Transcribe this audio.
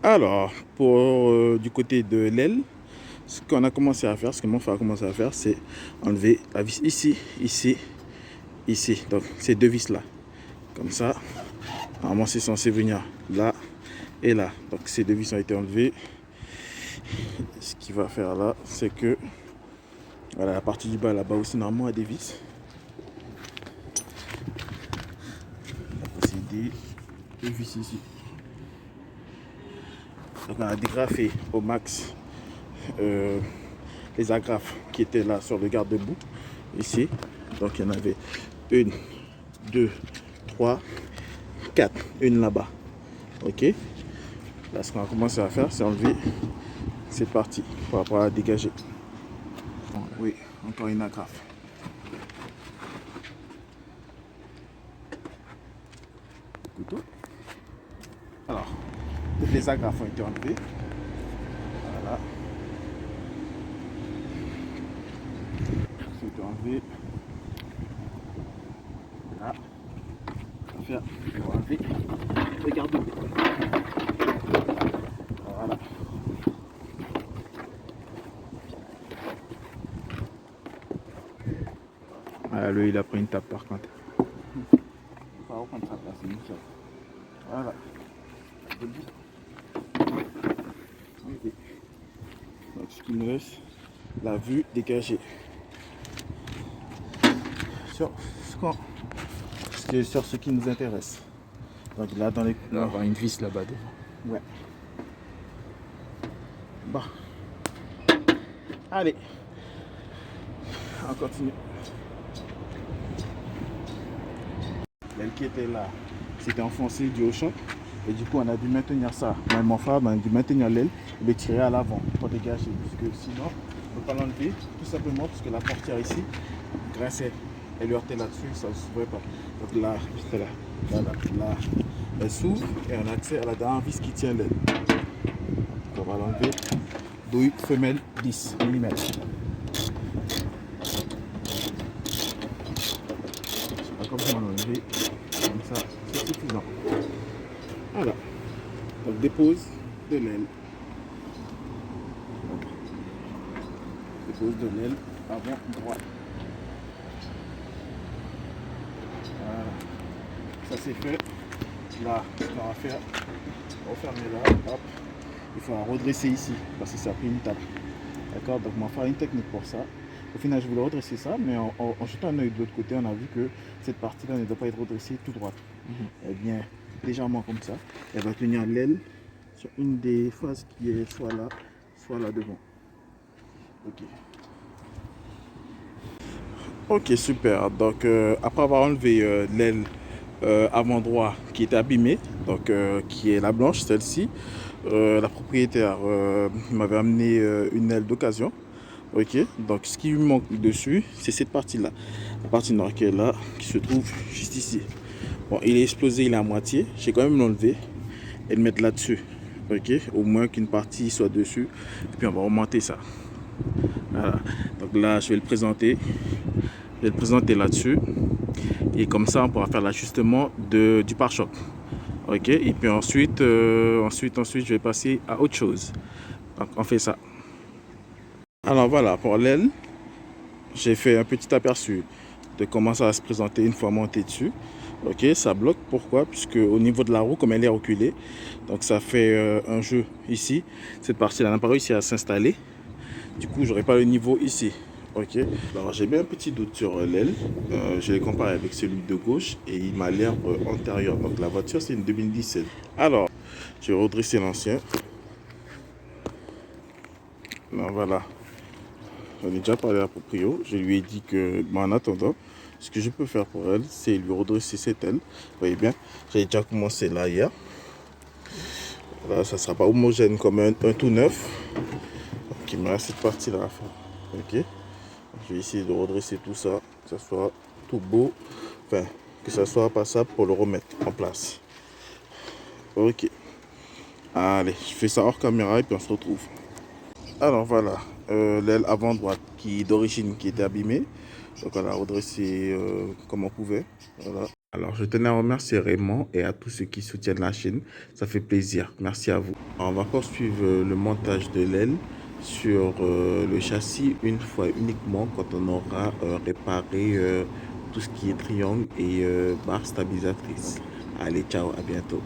Alors, pour du côté de l'aile, ce qu'on a commencé à faire, ce que mon frère a commencé à faire, c'est enlever la vis ici, ici, ici. Donc, ces deux vis là. Comme ça, normalement, c'est censé venir là et là. Donc, ces deux vis ont été enlevées. Ce qu'il va faire là, c'est que voilà, la partie du bas là-bas aussi, normalement, a des vis. On va procéder deux vis ici. Donc, on a dégrafé au max les agrafes qui étaient là sur le garde-boue ici. Donc il y en avait une, deux, trois, quatre, une là-bas. Ok. Là, ce qu'on a commencé à faire, c'est enlever cette partie pour rapport à la dégager. Bon, oui, encore une agrafe. Couteau. Alors, toutes les agrafes ont été enlevées. Voilà. Tout est enlevé. Là. On va faire, on va enlever le garde-boue. Voilà. Ah, lui, il a pris une tape par contre. Il va reprendre sa place, nickel. Voilà. Donc, ce qui nous laisse la vue dégagée. Sur ce qui nous intéresse. Donc là, dans les... Il va y avoir une vis là-bas devant. Ouais. Bon. Allez. On continue. L'aile qui était là, c'était enfoncé du haut champ. Et du coup, on a dû maintenir ça. Moi et mon frère, on a dû maintenir l'aile et le tirer à l'avant pour dégager. Parce que sinon, on ne peut pas l'enlever. Tout simplement parce que la portière ici grinçait. Elle lui heurtait là-dessus, ça ne s'ouvrait pas. Donc là, juste là, là, elle s'ouvre et on a accès à la dernière vis qui tient l'aile. On va l'enlever. Douille femelle 10 mm. Comme ça, on va l'enlever. Comme ça, c'est suffisant. Voilà. Donc dépose de l'aile. Dépose de l'aile avant droit. Voilà. Ça c'est fait. Là, ce qu'on va faire, refermer là, hop. Il faut la redresser ici parce que ça a pris une tape. D'accord. Donc on va faire une technique pour ça. Au final, je voulais redresser ça, mais en jetant un œil de l'autre côté, on a vu que cette partie-là ne doit pas être redressée tout droite. Elle vient légèrement comme ça. Elle va tenir l'aile sur une des faces qui est soit là devant. Ok. Ok, super. Donc, après avoir enlevé l'aile avant droit qui était abîmée, donc qui est la blanche, celle-ci, la propriétaire m'avait amené une aile d'occasion. Ok, donc ce qui lui manque dessus, c'est cette partie-là. La partie noire qui est là, qui se trouve juste ici. Bon, il est explosé, il est à moitié. J'ai quand même l'enlever et le mettre là-dessus. Ok, au moins qu'une partie soit dessus. Et puis on va remonter ça. Voilà. Donc là, je vais le présenter. Je vais le présenter là-dessus. Et comme ça, on pourra faire l'ajustement du pare-choc. Ok, et puis ensuite, je vais passer à autre chose. Donc on fait ça. Alors voilà, pour l'aile, j'ai fait un petit aperçu de comment ça va se présenter une fois monté dessus. Ok, ça bloque. Pourquoi? Puisque au niveau de la roue, comme elle est reculée, donc ça fait un jeu ici. Cette partie-là n'a pas réussi à s'installer. Du coup, j'aurai pas le niveau ici. Ok. Alors j'ai bien un petit doute sur l'aile. Je l'ai comparé avec celui de gauche et il m'a l'air antérieur. Donc la voiture, c'est une 2017. Alors, je vais redresser l'ancien. Voilà. J'en ai déjà parlé à la proprio. Je lui ai dit que, en attendant, ce que je peux faire pour elle, c'est lui redresser cette aile. Vous voyez bien, j'ai déjà commencé là hier. Voilà, ça ne sera pas homogène comme un tout neuf. Donc il me reste cette partie-là à faire. Ok. Je vais essayer de redresser tout ça, que ça soit tout beau. Enfin, que ça soit passable pour le remettre en place. Ok. Allez, je fais ça hors caméra et puis on se retrouve. Alors voilà, l'aile avant droite qui d'origine qui était abîmée. Donc on a redressé comme on pouvait. Voilà. Alors, je tenais à remercier Raymond et à tous ceux qui soutiennent la chaîne. Ça fait plaisir. Merci à vous. Alors, on va poursuivre le montage de l'aile sur le châssis une fois uniquement quand on aura réparé tout ce qui est triangle et barre stabilisatrice. Allez, ciao, à bientôt.